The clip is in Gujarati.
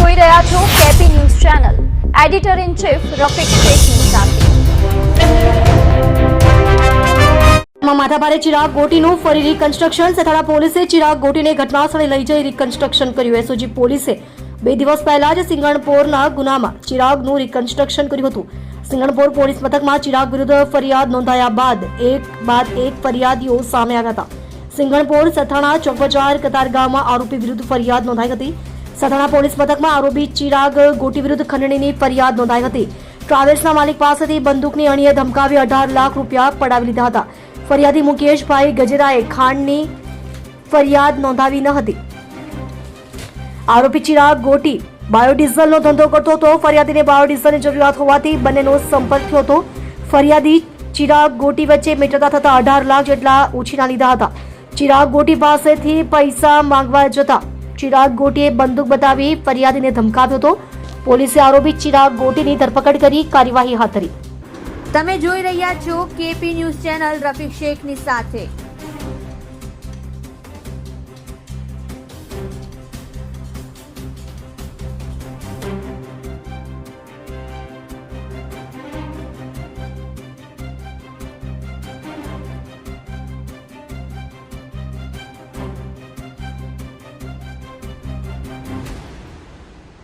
જોઈ રહ્યા છો KP news channel editor in chief Rafiq શેખની સાથે માથાભારે ચિરાગ ગોટીનું ફરી રિકન્સ્ટ્રક્શન. સથાણા પોલીસે ચિરાગ ગોટીને ઘટનાસ્થળે લઈ જઈ રિકન્સ્ટ્રક્શન કર્યું. એસઓજી પોલીસે 2 દિવસ પહેલા જ સિંગણપોરના ગુનામાં ચિરાગનું રિકન્સ્ટ્રક્શન કર્યું હતું. સિંગણપોર પોલીસ મથકમાં ચિરાગ વિરુદ્ધ ફરિયાદ નોંધાયા બાદ એક ફરિયાદીઓ સામે આવ્યા હતા. સિંગણપોર સથાણા ચોકબજાર કતારગામમાં આરોપી વિરુદ્ધ ફરિયાદ નોંધાઈ હતી. સથાણા પોલીસ મથકમાં આરોપી ચિરાગ ગોટી વિરુદ્ધ ખંડણીની ફરિયાદ નોંધાઈ હતી. ટ્રાવેલ્સના માલિક પાસેથી બંદૂકની અણીએ ધમકાવી 18 લાખ રૂપિયા પડાવી લીધા હતા. ફરિયાદી મુકેશભાઈ ગજેરાએ ખાંડની ફરિયાદ નોંધાવી ન હતી. આરોપી ચિરાગ ગોટી બાયોડીઝલનો ધંધો કરતો હતો. ફરિયાદીને બાયોડીઝલની જરૂરિયાત હોવાથી બંનેનો સંપર્ક થયો હતો. ફરિયાદી ચિરાગ ગોટી વચ્ચે મિત્રતા થતા 18 લાખ જેટલા ઉછીના લીધા હતા. ચિરાગ ગોટી પાસેથી પૈસા માંગવા જતા ચિરાગ ગોટીએ બંદૂક બતાવી ફરિયાદીને ધમકાવ્યો હતો. પોલીસે આરોપી ચિરાગ ગોટીની ધરપકડ કરી કાર્યવાહી હાથ ધરી. તમે જોઈ રહ્યા છો કેપી ન્યૂઝ ચેનલ રફીક શેખની સાથે.